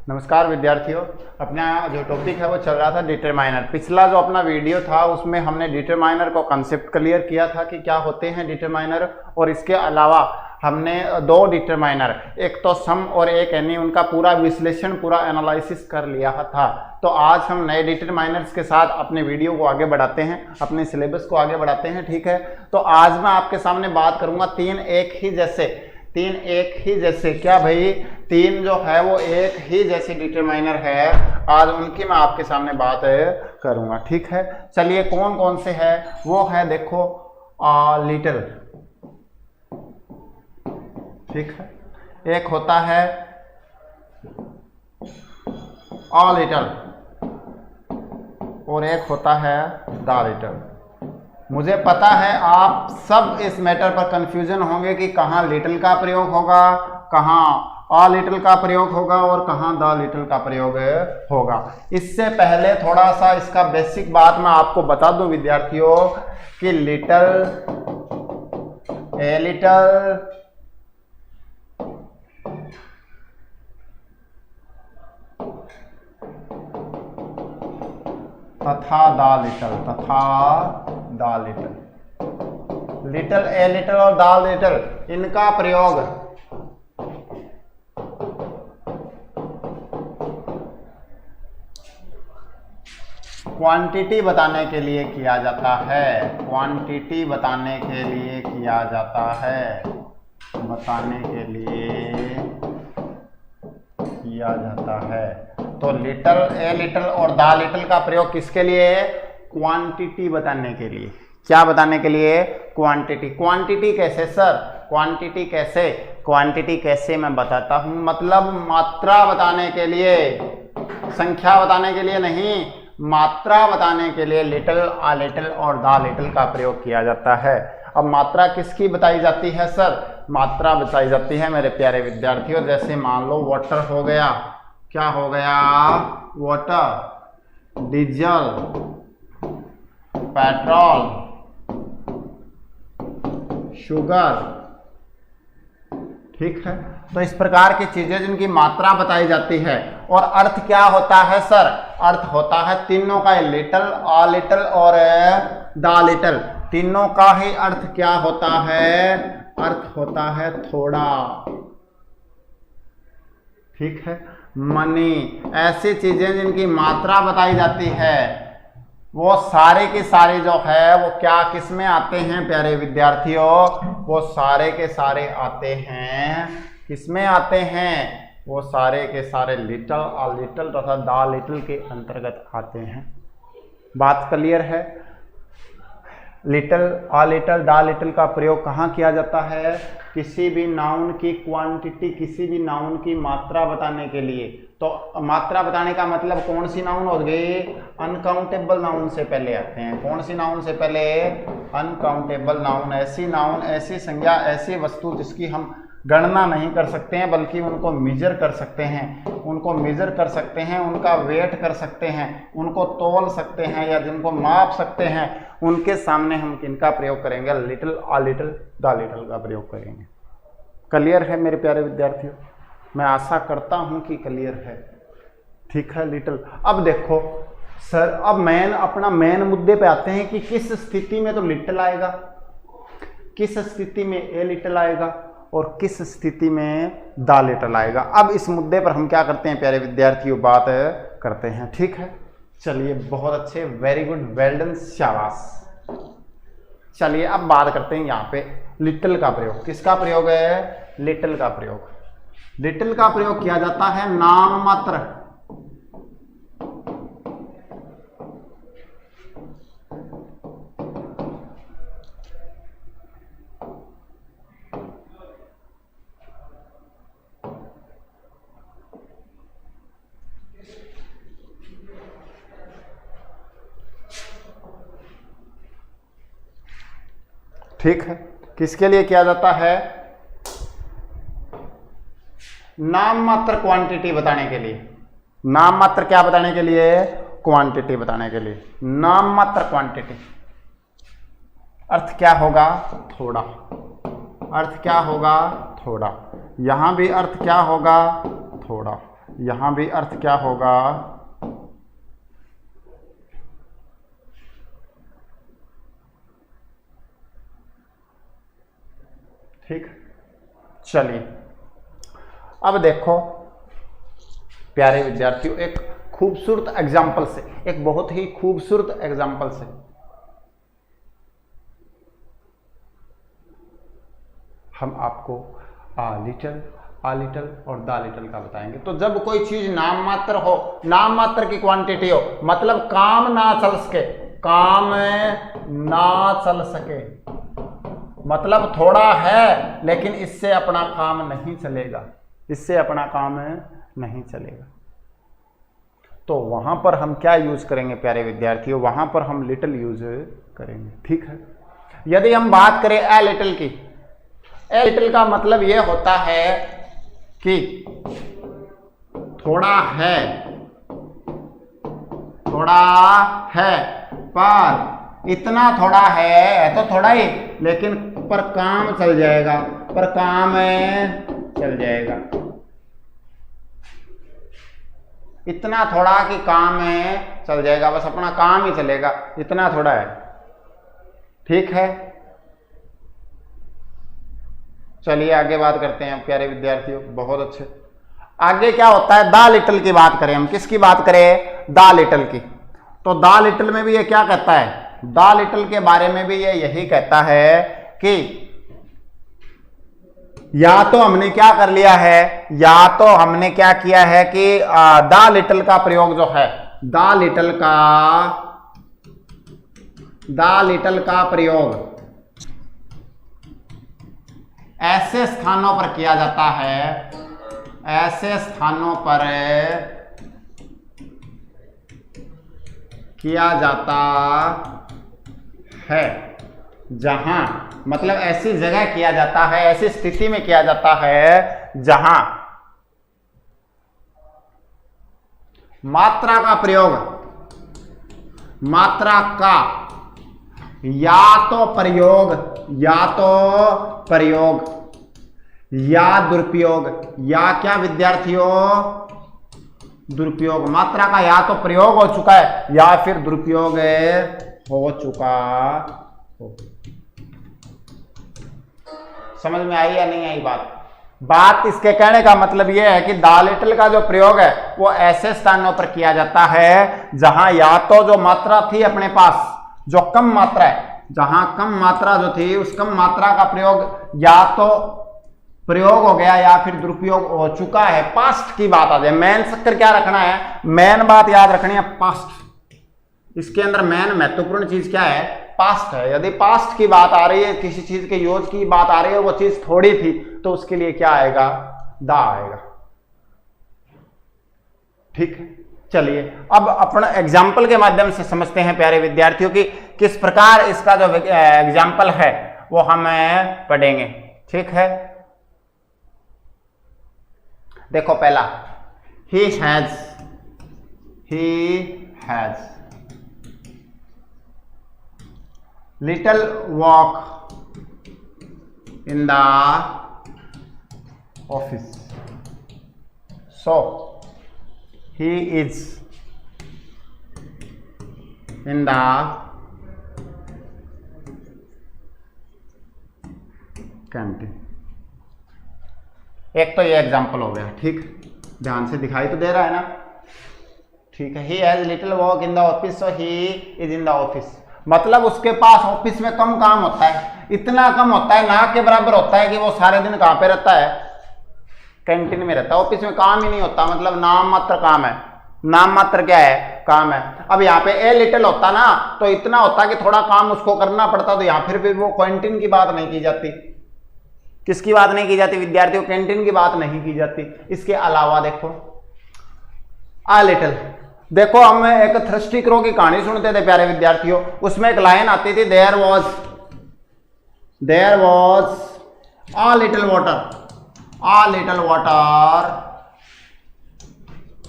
नमस्कार विद्यार्थियों, अपना जो टॉपिक है वो चल रहा था डिटरमाइनर। पिछला जो अपना वीडियो था उसमें हमने डिटरमाइनर को कंसेप्ट क्लियर किया था कि क्या होते हैं डिटरमाइनर, और इसके अलावा हमने दो डिटरमाइनर, एक तो सम और एक एनी, उनका पूरा विश्लेषण, पूरा एनालिसिस कर लिया था। तो आज हम नए डिटरमाइनर्स के साथ अपने वीडियो को आगे बढ़ाते हैं, अपने सिलेबस को आगे बढ़ाते हैं। ठीक है, तो आज मैं आपके सामने बात करूंगा तीन एक ही जैसे क्या भाई, तीन जो है वो एक ही जैसे डिटरमाइनर है, आज उनकी मैं आपके सामने बात करूंगा। ठीक है, चलिए कौन कौन से है वो है, देखो लिटिल, ठीक है, एक होता है अ लिटिल और एक होता है द लिटिल। मुझे पता है आप सब इस मैटर पर कंफ्यूजन होंगे कि कहाँ लिटिल का प्रयोग होगा, कहाँ अ लिटिल का प्रयोग होगा और कहाँ द लिटिल का प्रयोग होगा। इससे पहले थोड़ा सा इसका बेसिक बात मैं आपको बता दूं विद्यार्थियों कि लिटिल, ए लिटिल, तथा the little, little, a little और द लिटिल, इनका प्रयोग क्वांटिटी बताने के लिए किया जाता है, क्वांटिटी बताने के लिए किया जाता है, बताने के लिए किया जाता है। तो लिटिल, ए लिटिल और द लिटिल का प्रयोग किसके लिए है? क्वांटिटी बताने के लिए। क्या बताने के लिए? क्वांटिटी। क्वांटिटी कैसे सर? क्वांटिटी कैसे? क्वांटिटी कैसे मैं बताता हूं, मतलब मात्रा बताने के लिए, संख्या बताने के लिए नहीं, मात्रा बताने के लिए लिटिल, आ लिटिल और द लिटिल का प्रयोग किया जाता है। अब मात्रा किसकी बताई जाती है सर? मात्रा बताई जाती है मेरे प्यारे विद्यार्थियों, जैसे मान लो वाटर हो गया, क्या हो गया? Water, diesel, petrol, sugar. ठीक है, तो इस प्रकार की चीजें जिनकी मात्रा बताई जाती है। और अर्थ क्या होता है सर? अर्थ होता है तीनों का, लिटिल, अ लिटिल और द लिटिल, तीनों का ही अर्थ क्या होता है? अर्थ होता है थोड़ा। ठीक है, मनी, ऐसी चीजें जिनकी मात्रा बताई जाती है वो सारे के सारे जो है वो क्या किस में आते हैं प्यारे विद्यार्थियों? वो सारे के सारे आते हैं, किस में आते हैं? वो सारे के सारे लिटिल, अ लिटिल तथा द लिटिल के अंतर्गत आते हैं। बात क्लियर है? Little, a little, the little का प्रयोग कहाँ किया जाता है? किसी भी नाउन की क्वांटिटी, किसी भी नाउन की मात्रा बताने के लिए। तो मात्रा बताने का मतलब कौन सी नाउन हो गई? अनकाउंटेबल नाउन से पहले आते हैं। कौन सी नाउन से पहले? अनकाउंटेबल नाउन, ऐसी नाउन, ऐसी संज्ञा, ऐसी वस्तु जिसकी हम गणना नहीं कर सकते हैं बल्कि उनको मेजर कर सकते हैं, उनको मेजर कर सकते हैं, उनका वेट कर सकते हैं, उनको तौल सकते हैं या जिनको माप सकते हैं, उनके सामने हम किनका प्रयोग करेंगे? Little, a little, the little का प्रयोग करेंगे। क्लियर है मेरे प्यारे विद्यार्थियों? मैं आशा करता हूं कि क्लियर है। ठीक है, लिटिल। अब देखो सर, अब अपना मेन मुद्दे पे आते हैं कि किस स्थिति में तो लिटिल आएगा, किस स्थिति में ए लिटिल आएगा और किस स्थिति में द लिटिल आएगा। अब इस मुद्दे पर हम क्या करते हैं प्यारे विद्यार्थियों? बात करते हैं। ठीक है, चलिए, बहुत अच्छे, वेरी गुड, वेल डन, शाबाश। चलिए अब बात करते हैं यहाँ पे लिटिल का प्रयोग। किसका प्रयोग है? लिटिल का प्रयोग। लिटिल का प्रयोग किया जाता है नाम मात्र, ठीक है, किसके लिए किया जाता है? नाम मात्र क्वांटिटी बताने के लिए। नाम मात्र क्या बताने के लिए? क्वांटिटी बताने के लिए। नाम मात्र क्वांटिटी, अर्थ क्या होगा? थोड़ा। अर्थ क्या होगा? थोड़ा। यहां भी अर्थ क्या होगा? थोड़ा। यहां भी अर्थ क्या होगा, ठीक। चलिए अब देखो प्यारे विद्यार्थियों, एक खूबसूरत एग्जाम्पल से, एक बहुत ही खूबसूरत एग्जाम्पल से हम आपको आ लिटल और द लिटल का बताएंगे। तो जब कोई चीज नाम मात्र हो, नाम मात्र की क्वांटिटी हो, मतलब काम ना चल सके, काम ना चल सके मतलब थोड़ा है लेकिन इससे अपना काम नहीं चलेगा, इससे अपना काम नहीं चलेगा, तो वहां पर हम क्या यूज करेंगे प्यारे विद्यार्थियों, वहां पर हम लिटिल यूज करेंगे, ठीक है। यदि हम बात करें ए लिटिल की, ए लिटिल का मतलब यह होता है कि थोड़ा है, थोड़ा है पर इतना थोड़ा है तो थोड़ा ही, लेकिन पर काम चल जाएगा, पर काम चल जाएगा, इतना थोड़ा कि काम चल जाएगा, बस अपना काम ही चलेगा, इतना थोड़ा है, ठीक है। चलिए आगे बात करते हैं प्यारे विद्यार्थियों, बहुत अच्छे। आगे क्या होता है, द लिटिल की बात करें हम, किसकी बात करें, द लिटिल की। तो द लिटिल में भी ये क्या कहता है, द लिटिल के बारे में भी ये यही कहता है कि या तो हमने क्या कर लिया है, या तो हमने क्या किया है कि द लिटिल का प्रयोग जो है, द लिटिल का प्रयोग ऐसे स्थानों पर किया जाता है, ऐसे स्थानों पर किया जाता है जहां, मतलब ऐसी जगह किया जाता है, ऐसी स्थिति में किया जाता है जहां मात्रा का प्रयोग, मात्रा का या तो प्रयोग या दुरुपयोग, या क्या विद्यार्थियों, दुरुपयोग, मात्रा का या तो प्रयोग हो चुका है या फिर दुरुपयोग हो चुका हो। समझ में आई या नहीं आई बात इसके कहने का मतलब यह है कि द लिटिल का जो प्रयोग है वो ऐसे स्थानों पर किया जाता है जहां या तो जो मात्रा थी अपने पास, जो कम मात्रा है, जहां कम मात्रा जो थी उस कम मात्रा का प्रयोग या तो प्रयोग हो गया या फिर दुरुपयोग हो चुका है, पास्ट की बात आ जाए। मेन चक्कर क्या रखना है, मेन बात याद रखनी है, पास्ट। इसके अंदर मेन महत्वपूर्ण चीज क्या है, पास्ट है। यदि पास्ट की बात आ रही है, किसी चीज के यूज की बात आ रही है, वो चीज थोड़ी थी, तो उसके लिए क्या आएगा, द आएगा, ठीक है। चलिए अब अपना एग्जाम्पल के माध्यम से समझते हैं प्यारे विद्यार्थियों की किस प्रकार इसका जो एग्जाम्पल है वो हम पढ़ेंगे, ठीक है। देखो पहला, he has little walk in the office, so he is in the canteen. एक तो ये एग्जाम्पल हो गया, ठीक, ध्यान से दिखाई तो दे रहा है ना, ठीक है। He has little walk in the office, so he is in the office, मतलब उसके पास ऑफिस में कम काम होता है, इतना कम होता है, ना के बराबर होता है कि वो सारे दिन कहां पे रहता है, कैंटीन में रहता है। ऑफिस में काम ही नहीं होता, मतलब नाम मात्र काम है, नाम मात्र क्या है, काम है। अब यहाँ पे ए लिटिल होता ना तो इतना होता कि थोड़ा काम उसको करना पड़ता, तो यहाँ फिर भी वो कैंटीन की बात नहीं की जाती। किसकी बात नहीं की जाती विद्यार्थियों, कैंटीन की बात नहीं की जाती। इसके अलावा देखो आ लिटिल, देखो हम एक थ्रस्टी क्रो की कहानी सुनते थे प्यारे विद्यार्थियों, उसमें एक लाइन आती थी, there was a little water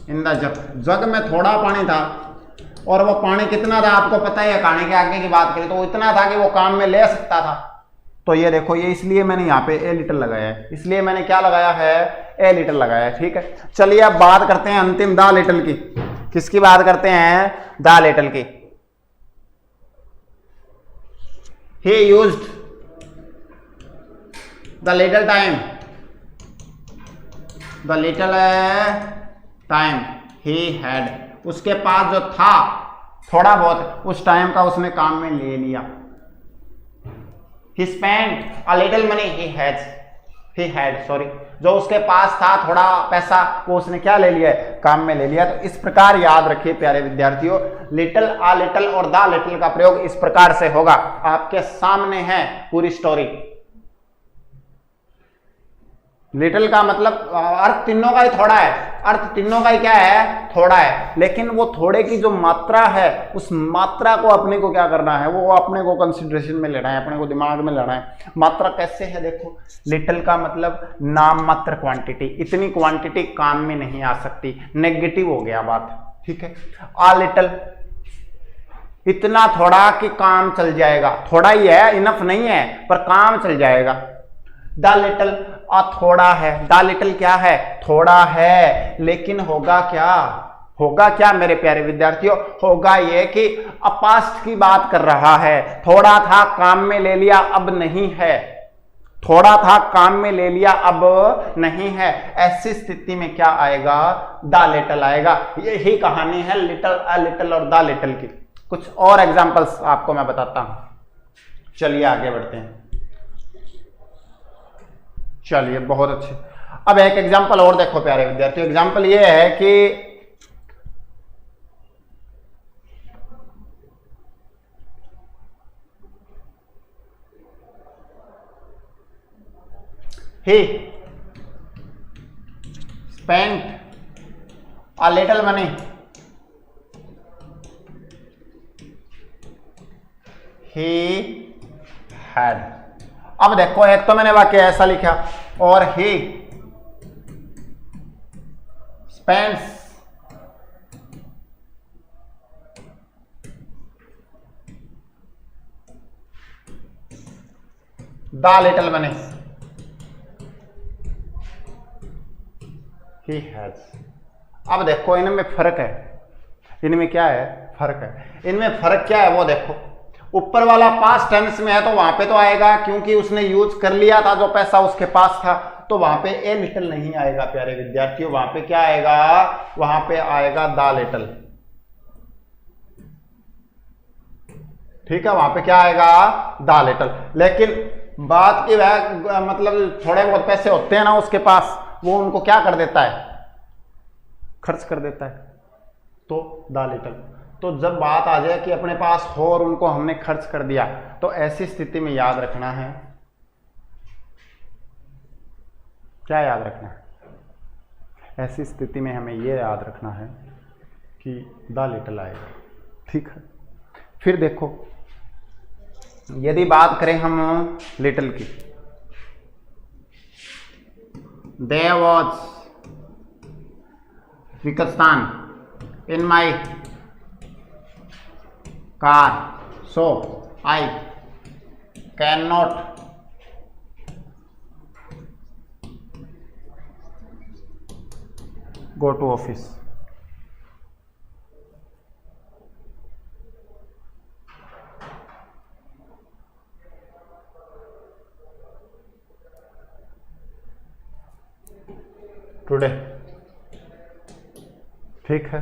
in the jug में थोड़ा पानी था, और वो पानी कितना था आपको पता है, कहानी के आगे की बात करें तो वो इतना था कि वो काम में ले सकता था। तो ये देखो, ये इसलिए मैंने यहाँ पे ए लिटिल लगाया है, इसलिए मैंने क्या लगाया है, ए लिटिल लगाया, ठीक है। चलिए अब बात करते हैं अंतिम द लिटिल की। किसकी बात करते हैं? द लिटिल की। ही used the little time, the little time he had, उसके पास जो था थोड़ा बहुत उस टाइम का उसने काम में ले लिया। He spent a little money he had sorry, जो उसके पास था थोड़ा पैसा वो उसने क्या ले लिया है? काम में ले लिया। तो इस प्रकार याद रखिए प्यारे विद्यार्थियों, लिटिल, आ लिटिल और द लिटिल का प्रयोग इस प्रकार से होगा। आपके सामने है पूरी स्टोरी। लिटिल का मतलब अर्थ तीनों का ही थोड़ा है, अर्थ तीनों का ही क्या है? थोड़ा है। लेकिन वो थोड़े की जो मात्रा है उस मात्रा को अपने को क्या करना है? वो अपने को कंसिडरेशन में लेना है, अपने को दिमाग में लेना है। मात्रा कैसे है? देखो, लिटिल का मतलब नाम मात्र क्वांटिटी, इतनी क्वांटिटी काम में नहीं आ सकती, नेगेटिव हो गया बात, ठीक है। आ लिटिल इतना थोड़ा कि काम चल जाएगा, थोड़ा ही है, इनफ नहीं है पर काम चल जाएगा। द लिटिल थोड़ा है, द लिटिल क्या है? थोड़ा है, लेकिन होगा क्या? होगा क्या मेरे प्यारे विद्यार्थियों? होगा ये कि पास्ट की बात कर रहा है। थोड़ा था काम में ले लिया, अब नहीं है। थोड़ा था काम में ले लिया, अब नहीं है। ऐसी स्थिति में क्या आएगा? द लिटिल आएगा। यही कहानी है लिटिल, अ लिटिल और द लिटिल की। कुछ और एग्जांपल्स आपको मैं बताता हूं। चलिए आगे बढ़ते हैं। चलिए बहुत अच्छे। अब एक एग्जांपल और देखो प्यारे विद्यार्थियों। एग्जांपल ये है कि he spent a little money he had। अब देखो, एक तो मैंने वाक्य ऐसा लिखा, और he spends the little money he has। अब देखो इनमें फर्क है, इनमें क्या है? फर्क है। इनमें फर्क क्या है वो देखो। ऊपर वाला पास्ट टेंस में है तो वहां पे तो आएगा, क्योंकि उसने यूज कर लिया था जो पैसा उसके पास था, तो वहां पे ए लिटिल नहीं आएगा प्यारे विद्यार्थियों। वहां पे क्या आएगा? वहां पे आएगा द लिटिल, ठीक है। वहां पे क्या आएगा? The little. लेकिन बात की वह मतलब थोड़े बहुत पैसे होते हैं ना उसके पास, वो उनको क्या कर देता है? खर्च कर देता है, तो द लिटिल। तो जब बात आ जाए कि अपने पास हो और उनको हमने खर्च कर दिया, तो ऐसी स्थिति में याद रखना है, क्या याद रखना है? ऐसी स्थिति में हमें यह याद रखना है कि द लिटिल आएगा, ठीक है। फिर देखो, यदि बात करें हम लिटिल की, देयर वाज विकटस्थान in my car, so I cannot go to office। Today, ठीक है।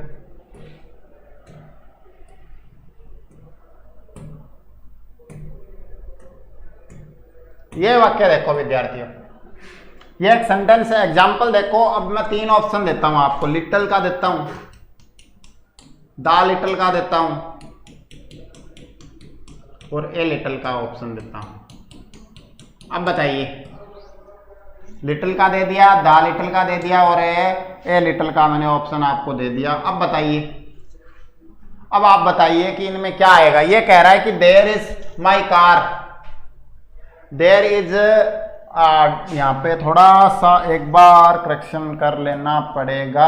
ये वाक्य देखो विद्यार्थियों, ये एक सेंटेंस है। एग्जाम्पल देखो, अब मैं 3 ऑप्शन देता हूं आपको। लिटिल का देता हूं, द लिटिल का देता हूं और ए लिटिल का ऑप्शन देता हूं। अब बताइए, लिटिल का दे दिया, द लिटिल का दे दिया और ए लिटिल का मैंने ऑप्शन आपको दे दिया। अब बताइए, अब आप बताइए कि इनमें क्या आएगा। ये कह रहा है कि there is my car, there is, यहां पे थोड़ा सा एक बार करेक्शन कर लेना पड़ेगा,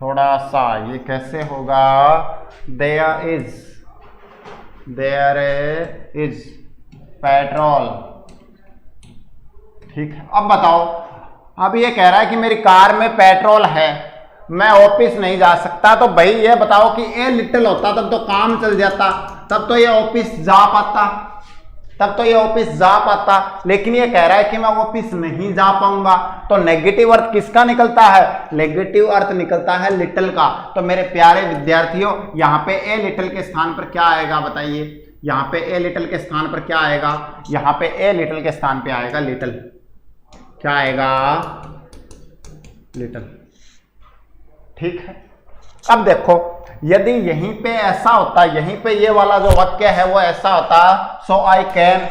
थोड़ा सा। ये कैसे होगा? देयर इज पेट्रोल, ठीक है। अब बताओ, अब ये कह रहा है कि मेरी कार में पेट्रोल है, मैं ऑफिस नहीं जा सकता, तो भाई ये बताओ कि ए लिटिल होता तब तो काम चल जाता, तब तो ये ऑफिस जा पाता, लेकिन ये कह रहा है कि मैं ऑफिस नहीं जा पाऊंगा। तो नेगेटिव अर्थ किसका निकलता है? नेगेटिव अर्थ निकलता है लिटिल का। तो मेरे प्यारे विद्यार्थियों, यहाँ पे ए लिटिल के स्थान पर क्या आएगा बताइए? यहाँ पे ए लिटिल के स्थान पर क्या आएगा? यहाँ पे ए लिटिल के स्थान पे आएगा लिटिल। क्या आएगा? लिटिल। ठीक है। अब देखो, यदि यहीं पे ऐसा होता, यहीं पे ये वाला जो वाक्य है वो ऐसा होता, so I can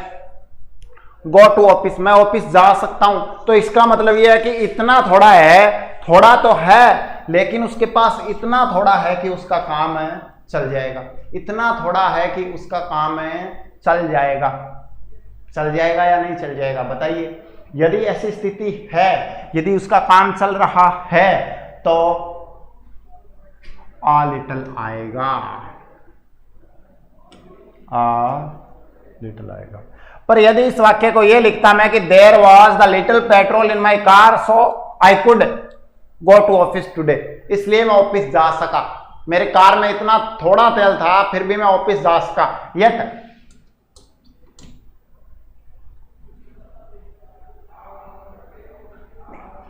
go to office, मैं ऑफिस जा सकता हूं, तो इसका मतलब ये है कि इतना थोड़ा है, थोड़ा तो है लेकिन उसके पास इतना थोड़ा है कि उसका काम है चल जाएगा, इतना थोड़ा है कि उसका काम है चल जाएगा। चल जाएगा या नहीं चल जाएगा बताइए? यदि ऐसी स्थिति है, यदि उसका काम चल रहा है तो आ लिटिल आएगा, आ लिटिल आएगा। पर यदि इस वाक्य को ये लिखता मैं कि there was the little petrol in my car so I could go to office today, इसलिए मैं ऑफिस जा सका, मेरे कार में इतना थोड़ा तेल था फिर भी मैं ऑफिस जा सका। येट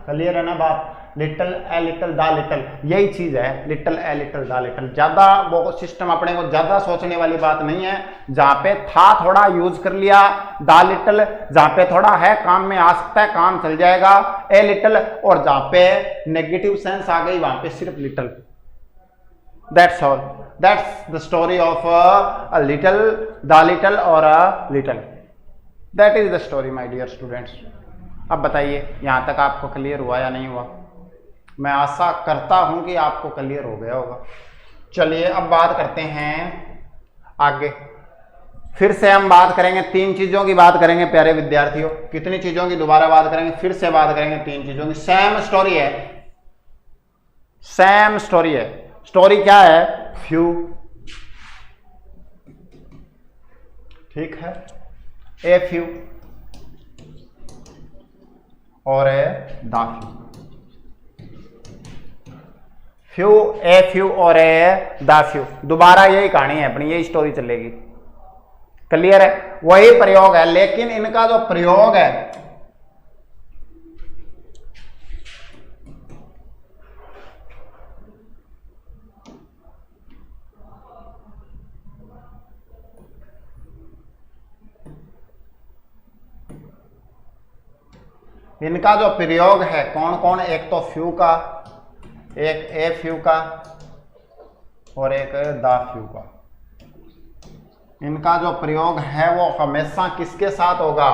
क्लियर है ना बात? Little a little the little, यही चीज है little a little the little. ज्यादा वो सिस्टम अपने को ज्यादा सोचने वाली बात नहीं है। जहां पे था थोड़ा यूज कर लिया द लिटिल, जहां पे थोड़ा है काम में आ सकता है, काम चल जाएगा ए लिटिल, और जहां पे नेगेटिव सेंस आ गई वहां पे सिर्फ little. That's all, that's the story of a little, the little और a little. That is the story my dear students. अब बताइए यहां तक आपको क्लियर हुआ या नहीं हुआ? मैं आशा करता हूं कि आपको क्लियर हो गया होगा। चलिए अब बात करते हैं आगे। फिर से हम बात करेंगे, तीन चीजों की बात करेंगे प्यारे विद्यार्थियों। कितनी चीजों की दोबारा बात करेंगे? फिर से बात करेंगे तीन चीजों की। सेम स्टोरी है, सेम स्टोरी है। स्टोरी क्या है? फ्यू। ठीक है, ए फ्यू और a the few. Few, a few और ए द फ्यू, दोबारा यही कहानी है अपनी, यही स्टोरी चलेगी। क्लियर है? वही प्रयोग है, लेकिन इनका जो प्रयोग है इनका जो प्रयोग है कौन कौन? एक तो फ्यू का, एक ए फ्यू का और एक द फ्यू का। इनका जो प्रयोग है वो हमेशा किसके साथ होगा?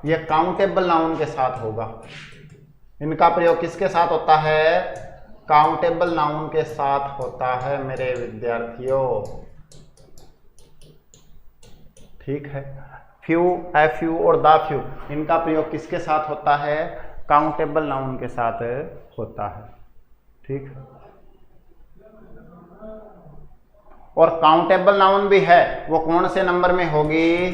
ये काउंटेबल नाउन के साथ होगा। इनका प्रयोग किसके साथ होता है? काउंटेबल नाउन के साथ होता है मेरे विद्यार्थियों। ठीक है, फ्यू, ए फ्यू और द फ्यू, इनका प्रयोग किसके साथ होता है? काउंटेबल नाउन के साथ होता है। ठीक, और काउंटेबल नाउन भी है, वो कौन से नंबर में होगी?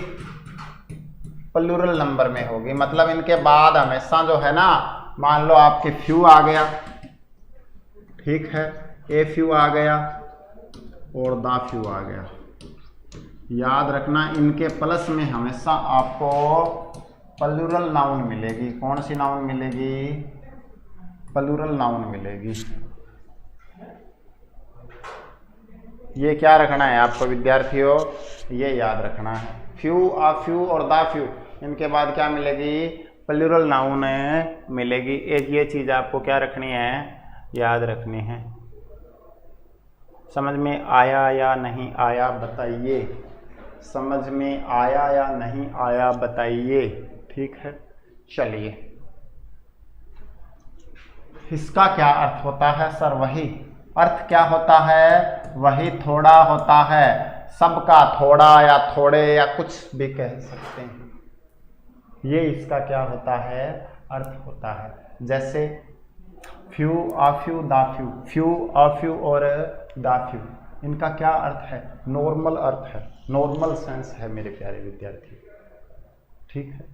प्लूरल नंबर में होगी। मतलब इनके बाद हमेशा जो है ना, मान लो आपके फ्यू आ गया, ठीक है, ए फ्यू आ गया और द फ्यू आ गया। याद रखना इनके प्लस में हमेशा आपको प्लूरल नाउन मिलेगी। कौन सी नाउन मिलेगी? प्लूरल नाउन मिलेगी। ये क्या रखना है आपको विद्यार्थियों? ये याद रखना है। फ्यू, आ फ्यू और द फ्यू, इनके बाद क्या मिलेगी? प्लूरल नाउन मिलेगी। एक ये चीज़ आपको क्या रखनी है? याद रखनी है। समझ में आया या नहीं आया बताइए? समझ में आया या नहीं आया बताइए? ठीक है, चलिए। इसका क्या अर्थ होता है सर? वही अर्थ क्या होता है? वही थोड़ा होता है। सबका थोड़ा या थोड़े या कुछ भी कह सकते हैं। ये इसका क्या होता है? अर्थ होता है। जैसे few, a few, the few, few, a few और द फ्यू, इनका क्या अर्थ है? नॉर्मल अर्थ है, नॉर्मल सेंस है मेरे प्यारे विद्यार्थी। ठीक है,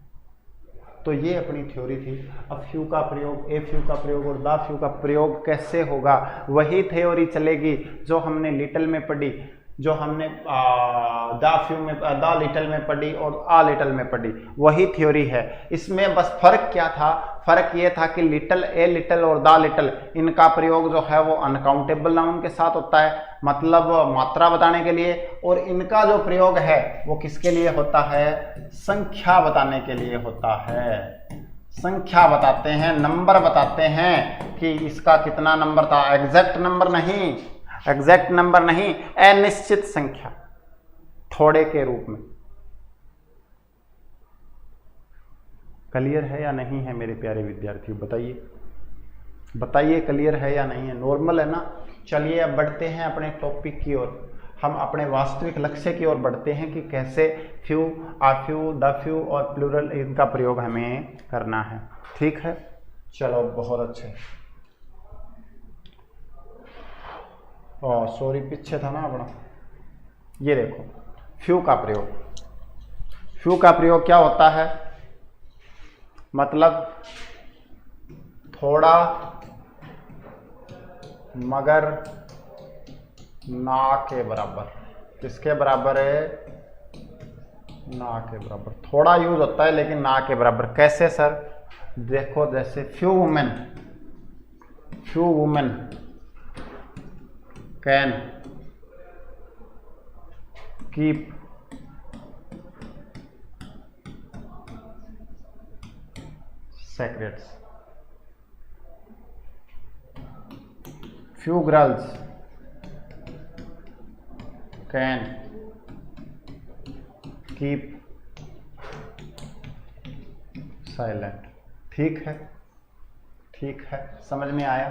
तो ये अपनी थ्योरी थी। अब फ्यू का प्रयोग, ए फ्यू का प्रयोग और द फ्यू का प्रयोग कैसे होगा, वही थ्योरी चलेगी जो हमने लिटिल में पढ़ी, जो हमने द लिटिल में पढ़ी और आ लिटिल में पढ़ी, वही थ्योरी है। इसमें बस फर्क क्या था, फर्क ये था कि लिटिल, ए लिटिल और द लिटिल, इनका प्रयोग जो है वो अनकाउंटेबल नाउन के साथ होता है, मतलब मात्रा बताने के लिए, और इनका जो प्रयोग है वो किसके लिए होता है, संख्या बताने के लिए होता है। संख्या बताते हैं, नंबर बताते हैं कि इसका कितना नंबर था, एग्जैक्ट नंबर नहीं, एग्जैक्ट नंबर नहीं, अनिश्चित संख्या, थोड़े के रूप में। क्लियर है या नहीं है मेरे प्यारे विद्यार्थियों, बताइए बताइए, क्लियर है या नहीं है, नॉर्मल है ना। चलिए अब बढ़ते हैं अपने टॉपिक की ओर, हम अपने वास्तविक लक्ष्य की ओर बढ़ते हैं कि कैसे few, a few, the few और प्लूरल इनका प्रयोग हमें करना है। ठीक है, चलो बहुत अच्छे। सॉरी पीछे था ना अपना, ये देखो फ्यू का प्रयोग। फ्यू का प्रयोग क्या होता है, मतलब थोड़ा मगर ना के बराबर। किसके बराबर है, ना के बराबर। थोड़ा यूज होता है लेकिन ना के बराबर। कैसे सर, देखो जैसे few women, few women can keep secrets, few girls can keep silent। ठीक है, ठीक है, समझ में आया,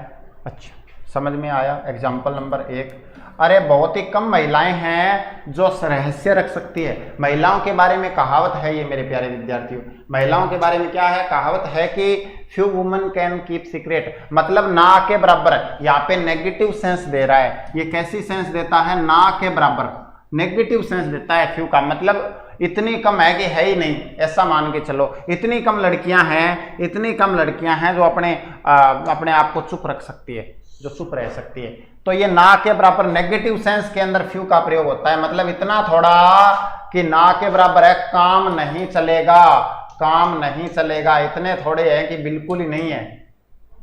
अच्छा समझ में आया। एग्जाम्पल नंबर 1, अरे बहुत ही कम महिलाएं हैं जो रहस्य रख सकती है। महिलाओं के बारे में कहावत है ये मेरे प्यारे विद्यार्थियों, महिलाओं के बारे में क्या है, कहावत है कि few women can keep secret, मतलब ना के बराबर है। यहाँ पे नेगेटिव सेंस दे रहा है, ये कैसी सेंस देता है, ना के बराबर नेगेटिव सेंस देता है फ्यू का, मतलब इतनी कम है कि है ही नहीं, ऐसा मान के चलो। इतनी कम लड़कियां हैं, इतनी कम लड़कियां हैं जो अपने आप को चुप रख सकती है, जो चुप रह सकती है। तो ये ना के बराबर नेगेटिव सेंस के अंदर फ्यू का प्रयोग होता है, मतलब इतना थोड़ा कि ना के बराबर है, काम नहीं चलेगा, काम नहीं चलेगा, इतने थोड़े हैं कि बिल्कुल ही नहीं है।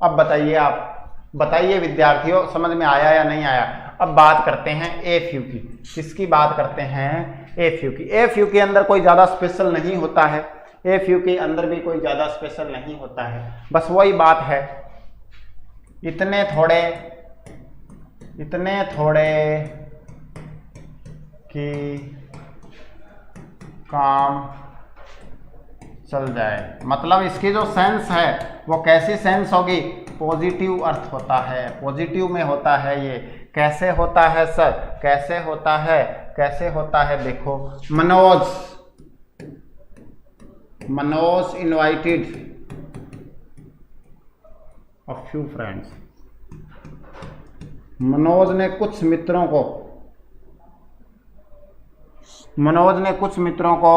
अब बताइए, आप बताइए विद्यार्थियों, समझ में आया या नहीं आया। अब बात करते हैं ए फ्यू की। किसकी बात करते हैं, ए फ्यू की। ए फ्यू के अंदर कोई ज्यादा स्पेशल नहीं होता है, ए फ्यू के अंदर भी कोई ज्यादा स्पेशल नहीं होता है, बस वही बात है, इतने थोड़े कि काम चल जाए। मतलब इसकी जो सेंस है वो कैसी सेंस होगी, पॉजिटिव अर्थ होता है, पॉजिटिव में होता है ये। कैसे होता है सर, कैसे होता है, कैसे होता है, देखो Manoj invited a few friends. Manoj ने कुछ मित्रों को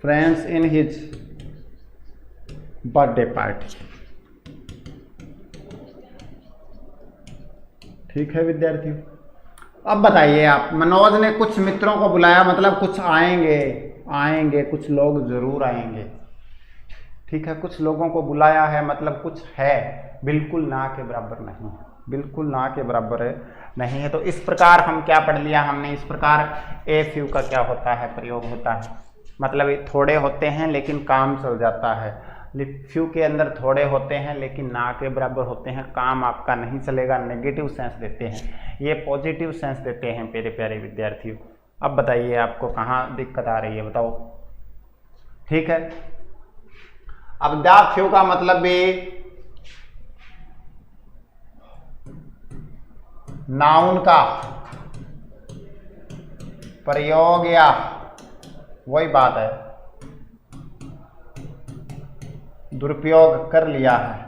friends in his birthday party. ठीक है विद्यार्थियों, अब बताइए आप, मनोज ने कुछ मित्रों को बुलाया, मतलब कुछ आएंगे, कुछ लोग जरूर आएंगे। ठीक है, कुछ लोगों को बुलाया है, मतलब कुछ है, बिल्कुल ना के बराबर नहीं है, बिल्कुल ना के बराबर नहीं है। तो इस प्रकार हम क्या पढ़ लिया हमने, इस प्रकार ए फ्यू का क्या होता है, प्रयोग होता है, मतलब ये थोड़े होते हैं लेकिन काम चल जाता है। फ्यू के अंदर थोड़े होते हैं लेकिन ना के बराबर होते हैं, काम आपका नहीं चलेगा, नेगेटिव सेंस देते हैं, ये पॉजिटिव सेंस देते हैं मेरे प्यारे विद्यार्थियों। अब बताइए आपको कहाँ दिक्कत आ रही है, बताओ। ठीक है, अब द फ्यू का मतलब भी नाउन का प्रयोग, या वही बात है, दुरुपयोग कर लिया है,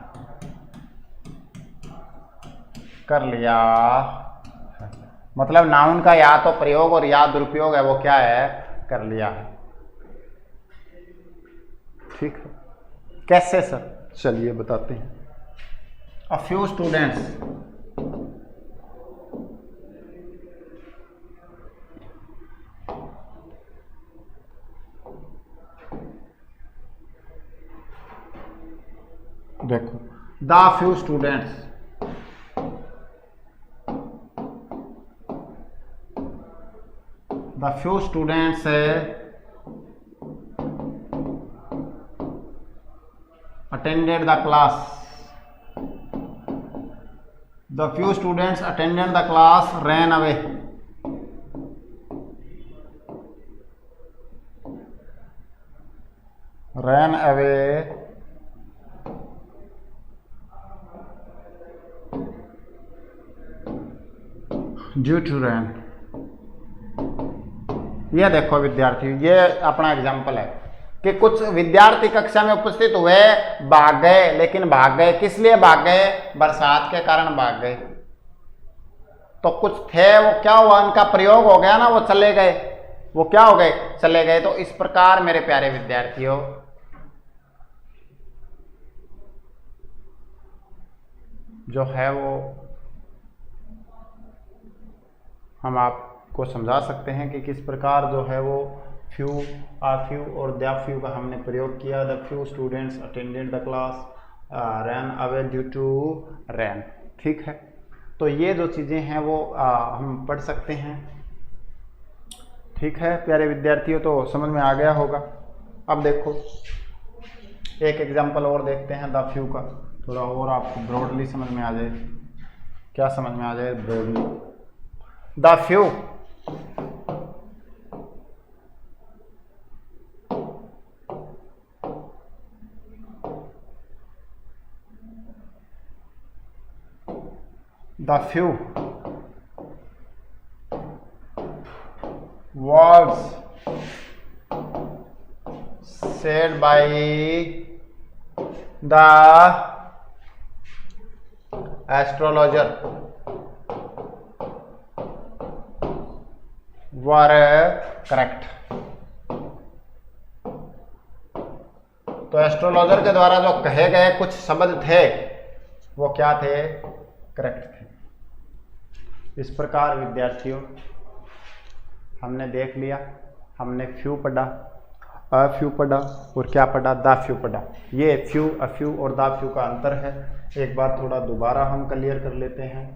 मतलब नाउन का या तो प्रयोग और या दुरुपयोग है, वो क्या है, कर लिया है। ठीक है, कैसे सर? चलिए बताते हैं। अ फ्यू स्टूडेंट्स देखो, the few students attended the class. The few students attended the class ran away. Ran away due to rain. ये देखो विद्यार्थी, ये अपना एग्जाम्पल है कि कुछ विद्यार्थी कक्षा में उपस्थित हुए, भाग गए, लेकिन भाग गए किस लिए भाग गए? बरसात के कारण भाग गए। तो कुछ थे, वो क्या हुआ? उनका प्रयोग हो गया ना, वो चले गए। वो क्या हो गए? चले गए। तो इस प्रकार मेरे प्यारे विद्यार्थियों, जो है वो हम आपको समझा सकते हैं कि किस प्रकार जो है वो फ्यू, आ फ्यू और द फ्यू का हमने प्रयोग किया। The few students attended the class, ran away due to rain. ठीक है, तो ये जो चीज़ें हैं वो हम पढ़ सकते हैं। ठीक है प्यारे विद्यार्थियों, तो समझ में आ गया होगा। अब देखो एक एग्जाम्पल और देखते हैं द फ्यू का, थोड़ा और आपको ब्रॉडली समझ में आ जाए। क्या समझ में आ जाए? Broadly the few words said by the astrologer were correct। तो एस्ट्रोलॉजर के द्वारा जो कहे गए कुछ शब्द थे वो क्या थे? करेक्ट थे। इस प्रकार विद्यार्थियों हमने देख लिया, हमने फ्यू पढ़ा, अ फ्यू पढ़ा और क्या पढ़ा? द फ्यू पढ़ा। ये फ्यू, अ फ्यू और द फ्यू का अंतर है। एक बार थोड़ा दोबारा हम क्लियर कर लेते हैं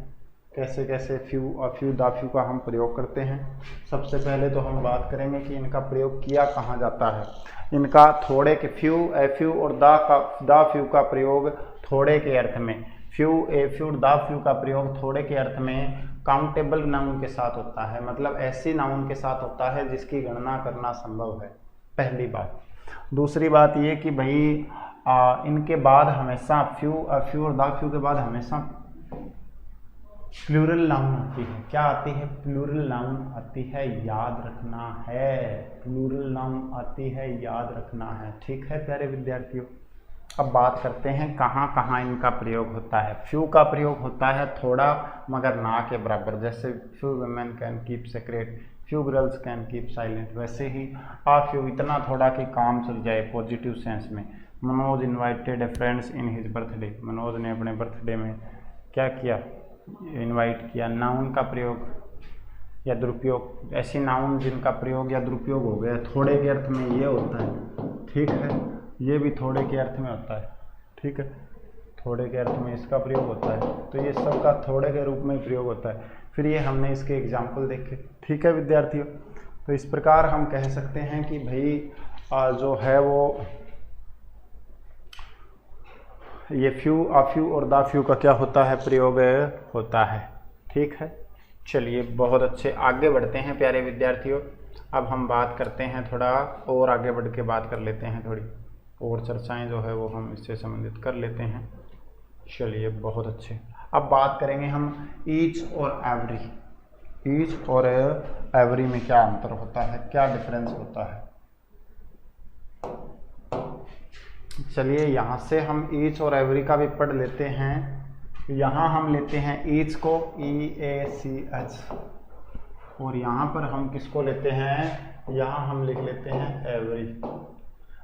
कैसे कैसे few, a few, the few का हम प्रयोग करते हैं। सबसे पहले तो हम बात करेंगे कि इनका प्रयोग किया कहाँ जाता है। इनका थोड़े के फ्यू, ए फ्यू और द फ्यू का प्रयोग थोड़े के अर्थ में, few, a few, the few का प्रयोग थोड़े के अर्थ में काउंटेबल नाउन के साथ होता है, मतलब ऐसी नाउन के साथ होता है जिसकी गणना करना संभव है। पहली बात। दूसरी बात ये कि भाई इनके बाद हमेशा फ्यू, अ फ्यू और द फ्यू के बाद हमेशा प्लूरल नाउन आती है। क्या आती है? प्लूरल नाउन आती है, याद रखना है। प्लूरल नाउन आती है, याद रखना है। ठीक है प्यारे विद्यार्थियों, अब बात करते हैं कहाँ कहाँ इनका प्रयोग होता है। फ्यू का प्रयोग होता है थोड़ा मगर ना के बराबर, जैसे few women can keep secret, few girls can keep silent. वैसे ही आ फ्यू, इतना थोड़ा कि काम चल जाए पॉजिटिव सेंस में। Manoj invited A friends in his birthday, Manoj ने अपने बर्थडे में क्या किया? इनवाइट किया। नाउन का प्रयोग या दुरुपयोग, ऐसी नाउन जिनका प्रयोग या दुरुपयोग हो गया थोड़े के अर्थ में ये होता है। ठीक है, ये भी थोड़े के अर्थ में होता है। ठीक है, थोड़े के अर्थ में इसका प्रयोग होता है, तो ये सब का थोड़े के रूप में प्रयोग होता है। फिर ये हमने इसके एग्जाम्पल देखे। ठीक है विद्यार्थियों, तो इस प्रकार हम कह सकते हैं कि भाई जो है वो ये फ्यू, आ फ्यू और द फ्यू का क्या होता है? प्रयोग होता है। ठीक है, चलिए बहुत अच्छे, आगे बढ़ते हैं प्यारे विद्यार्थियों। अब हम बात करते हैं, थोड़ा और आगे बढ़ के बात कर लेते हैं, थोड़ी और चर्चाएं जो है वो हम इससे संबंधित कर लेते हैं। चलिए बहुत अच्छे, अब बात करेंगे हम ईच और एवरी। ईच और एवरी में क्या अंतर होता है, क्या डिफरेंस होता है? चलिए यहाँ से हम ईच और एवरी का भी पढ़ लेते हैं। यहाँ हम लेते हैं ईच को, EACH, और यहाँ पर हम किसको लेते हैं? यहाँ हम लिख लेते हैं एवरी।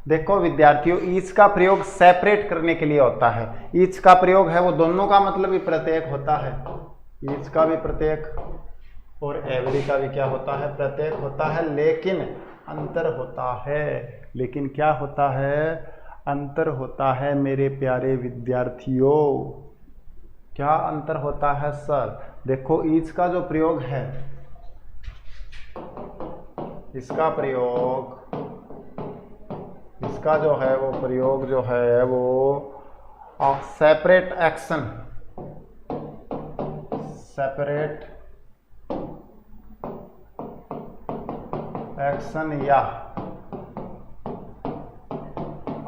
देखो विद्यार्थियों, ईच का प्रयोग सेपरेट करने के लिए होता है। ईच का प्रयोग है वो दोनों का मतलब भी प्रत्येक होता है। ईच का भी प्रत्येक और एवरी का भी क्या होता है, प्रत्येक होता है, लेकिन अंतर होता है। लेकिन क्या होता है, अंतर होता है मेरे प्यारे विद्यार्थियों। क्या अंतर होता है सर? देखो ईच का जो प्रयोग है, इसका प्रयोग, इसका जो है वो प्रयोग जो है वो सेपरेट एक्शन, सेपरेट एक्शन या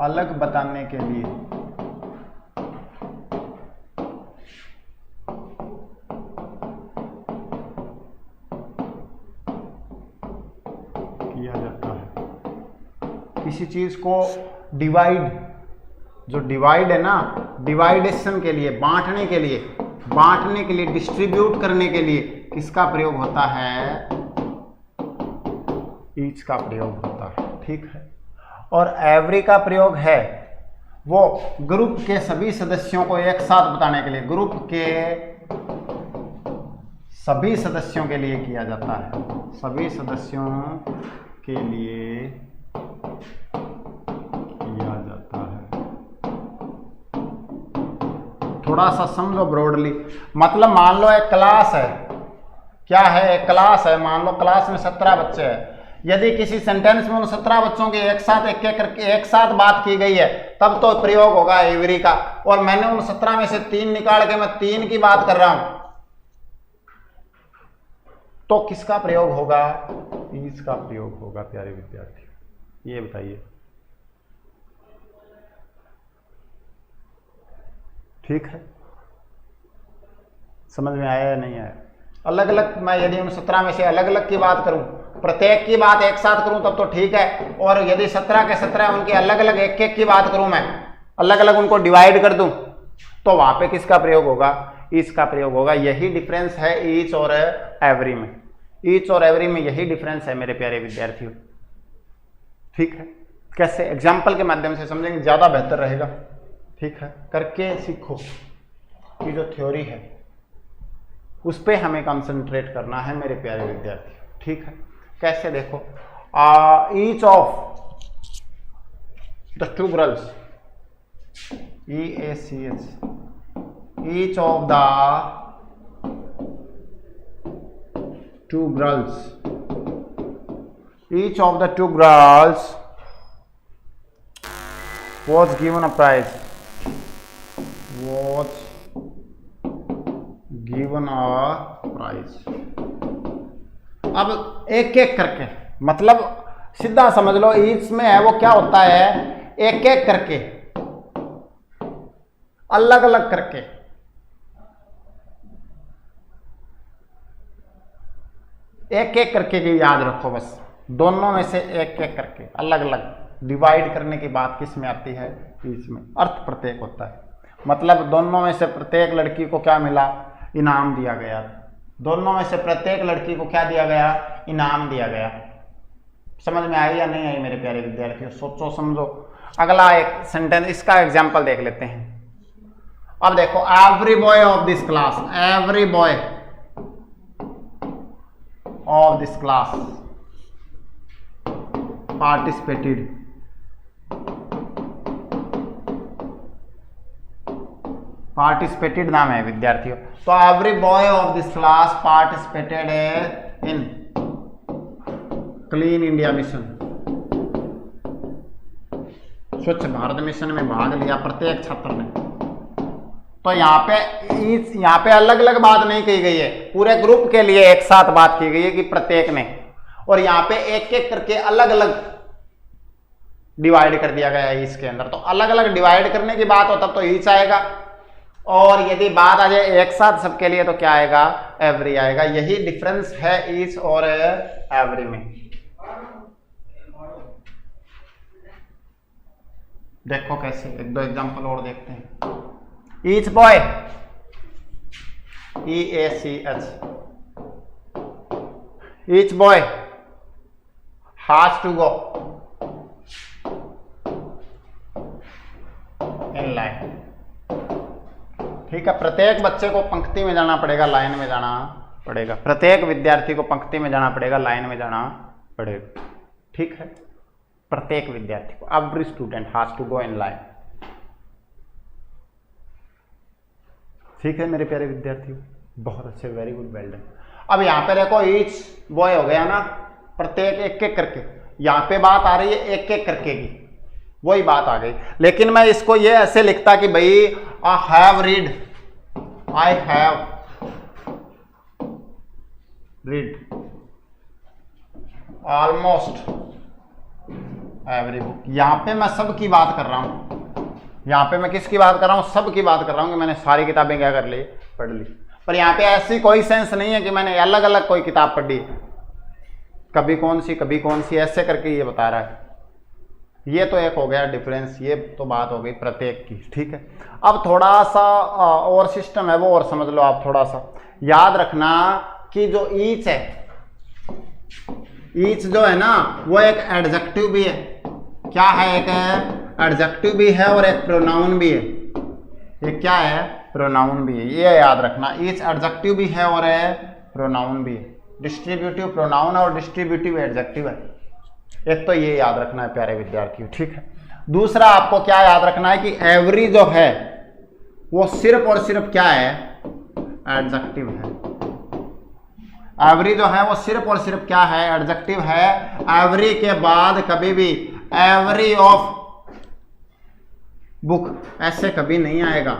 अलग बताने के लिए किया जाता है। किसी चीज को डिवाइड, जो डिवाइड है ना, डिवाइडेशन के लिए, बांटने के लिए, बांटने के लिए, डिस्ट्रीब्यूट करने के लिए किसका प्रयोग होता है, ईच का प्रयोग होता है। ठीक है। और एवरी का प्रयोग है वो ग्रुप के सभी सदस्यों को एक साथ बताने के लिए, ग्रुप के सभी सदस्यों के लिए किया जाता है, सभी सदस्यों के लिए किया जाता है। थोड़ा सा समझो ब्रॉडली, मतलब मान लो एक क्लास है, क्या है, एक क्लास है, मान लो क्लास में 17 बच्चे हैं। यदि किसी सेंटेंस में उन 17 बच्चों की एक साथ एक करके एक साथ बात की गई है, तब तो प्रयोग होगा एवरी का। और मैंने उन 17 में से 3 निकाल के मैं 3 की बात कर रहा हूं, तो किसका प्रयोग होगा, ईच का प्रयोग होगा प्यारे विद्यार्थी। ये बताइए, ठीक है, समझ में आया या नहीं आया? अलग अलग, मैं यदि उन 17 में से अलग अलग की बात करूं, प्रत्येक की बात एक साथ करूं तब तो ठीक है, और यदि 17 के 17 उनकी अलग अलग एक एक की बात करूं, मैं अलग अलग उनको डिवाइड कर दूं, तो वहां पे किसका प्रयोग होगा, ईच का प्रयोग होगा। यही डिफरेंस है ईच और एवरी में, ईच और एवरी में यही डिफरेंस है मेरे प्यारे विद्यार्थियों। ठीक है, कैसे एग्जाम्पल के माध्यम से समझेंगे ज्यादा बेहतर रहेगा। ठीक है, करके सीखो कि जो थ्योरी है उस पे हमें कंसंट्रेट करना है मेरे प्यारे विद्यार्थी। ठीक है, कैसे देखो, each of the two girls, EACH, each of the two girls, each of the two girls was given a prize, was given a prize। अब एक एक करके, मतलब सीधा समझ लो, ईच में है वो क्या होता है, एक एक करके, अलग अलग करके, एक एक करके भी याद रखो बस, दोनों में से एक एक करके अलग अलग डिवाइड करने की बात किस में आती है, ईच में। अर्थ प्रत्येक होता है, मतलब दोनों में से प्रत्येक लड़की को क्या मिला, इनाम दिया गया। दोनों में से प्रत्येक लड़की को क्या दिया गया, इनाम दिया गया। समझ में आई या नहीं आई मेरे प्यारे विद्यार्थियों? सोचो समझो। अगला एक सेंटेंस, इसका एग्जाम्पल देख लेते हैं। अब देखो, every boy of this class, every boy of this class participated, participated नाम है विद्यार्थियों। तो every boy of this class participated in clean India mission, स्वच्छ भारत मिशन में भाग लिया प्रत्येक छात्र ने। तो यहाँ पे अलग अलग बात नहीं कही गई है, पूरे ग्रुप के लिए एक साथ बात की गई है कि प्रत्येक ने, और यहाँ पे एक एक करके अलग अलग डिवाइड कर दिया गया है इसके अंदर। तो अलग अलग डिवाइड करने की बात हो तब तो ईच आएगा, और यदि बात आ जाए एक साथ सबके लिए तो क्या आएगा, एवरी आएगा। यही डिफरेंस है ईच और एवरी में। देखो कैसे, एक दो एग्जांपल और देखते हैं। Each boy, EACH, each boy has to go ठीक है, प्रत्येक बच्चे को पंक्ति में जाना पड़ेगा, लाइन में जाना पड़ेगा, प्रत्येक विद्यार्थी को पंक्ति में जाना पड़ेगा, लाइन में जाना पड़ेगा। ठीक है, प्रत्येक विद्यार्थी को, every student has to go in line. ठीक है मेरे प्यारे विद्यार्थियों, बहुत अच्छे, वेरी गुड, वेल डन। अब यहाँ पे देखो ईच बॉय हो गया ना, प्रत्येक एक एक करके, यहाँ पे बात आ रही है एक एक करके की, वही बात आ गई। लेकिन मैं इसको ये ऐसे लिखता कि भाई I have read, I have read almost every book. यहां पे मैं सब की बात कर रहा हूं, यहां पे मैं किसकी बात कर रहा हूं, सब की बात कर रहा हूं कि मैंने सारी किताबें क्या कर ली, पढ़ ली। पर यहां पे ऐसी कोई सेंस नहीं है कि मैंने अलग अलग कोई किताब पढ़ी, कभी कौन सी कभी कौन सी, ऐसे करके ये बता रहा है। ये तो एक हो गया डिफरेंस, ये तो बात हो गई प्रत्येक की। ठीक है, अब थोड़ा सा और सिस्टम है वो और समझ लो आप। थोड़ा सा याद रखना कि जो ईच है, ईच जो है ना वो एक एडजेक्टिव भी है। क्या है, एक एडजेक्टिव भी है और एक प्रोनाउन भी है। ये क्या है, प्रोनाउन भी है, ये याद रखना। ईच एडजेक्टिव भी है और प्रोनाउन भी है, डिस्ट्रीब्यूटिव प्रोनाउन और डिस्ट्रीब्यूटिव एडजेक्टिव है। एक तो ये याद रखना है प्यारे विद्यार्थियों। ठीक है, दूसरा आपको क्या याद रखना है कि एवरी जो है वो सिर्फ और सिर्फ क्या है, एडजेक्टिव है। एवरी जो है वो सिर्फ और सिर्फ क्या है, एडजेक्टिव है। एवरी के बाद कभी भी एवरी ऑफ बुक ऐसे कभी नहीं आएगा,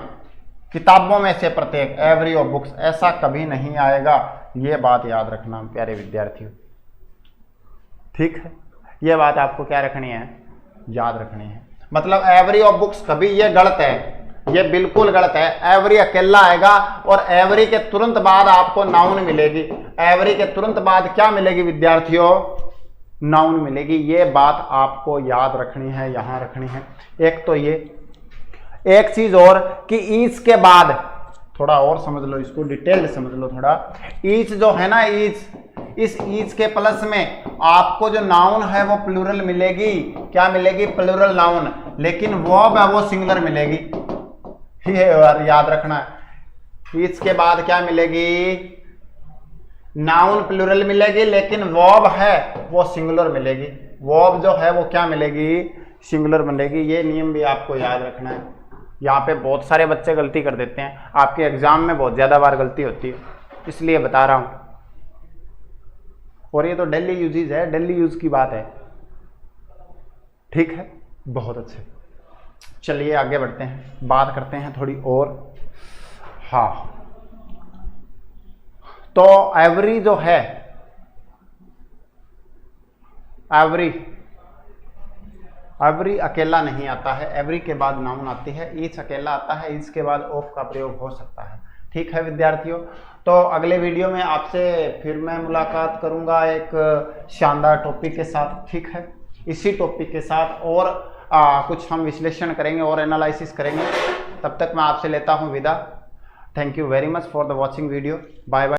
किताबों में से प्रत्येक, एवरी ऑफ बुक्स ऐसा कभी नहीं आएगा। ये बात याद रखना प्यारे विद्यार्थियों। ठीक है, ये बात आपको क्या रखनी है, याद रखनी है। मतलब एवरी ऑफ बुक्स कभी, ये गलत है, ये बिल्कुल गलत है। एवरी अकेला आएगा और एवरी के तुरंत बाद आपको नाउन मिलेगी। एवरी के तुरंत बाद क्या मिलेगी विद्यार्थियों, नाउन मिलेगी। ये बात आपको याद रखनी है, यहां रखनी है। एक तो ये, एक चीज और कि ईच के बाद थोड़ा और समझ लो, इसको डिटेल समझ लो थोड़ा। ईच जो है ना, ईच, इस ईच के प्लस में आपको जो नाउन है वो प्लूरल मिलेगी। क्या मिलेगी, प्लूरल नाउन। लेकिन वर्ब है वो सिंगुलर मिलेगी। ये याद रखना है, ईच के बाद क्या मिलेगी, नाउन प्लूरल मिलेगी, लेकिन वर्ब है वो सिंगुलर मिलेगी। वर्ब जो है वो क्या मिलेगी, सिंगुलर मिलेगी। ये नियम भी आपको याद रखना है। यहाँ पे बहुत सारे बच्चे गलती कर देते हैं, आपके एग्जाम में बहुत ज्यादा बार गलती होती है, इसलिए बता रहा हूं। और ये तो डेली यूजेज है, डेली यूज की बात है। ठीक है, बहुत अच्छे। चलिए आगे बढ़ते हैं, बात करते हैं थोड़ी और। हाँ, तो एवरी जो है, एवरी अकेला नहीं आता है, एवरी के बाद नाउन आती है। ईच अकेला आता है, ईच के बाद ऑफ का प्रयोग हो सकता है। ठीक है विद्यार्थियों, तो अगले वीडियो में आपसे फिर मैं मुलाकात करूंगा एक शानदार टॉपिक के साथ। ठीक है, इसी टॉपिक के साथ और कुछ हम विश्लेषण करेंगे और एनालिसिस करेंगे। तब तक मैं आपसे लेता हूं विदा। Thank you very much for the watching video. Bye bye.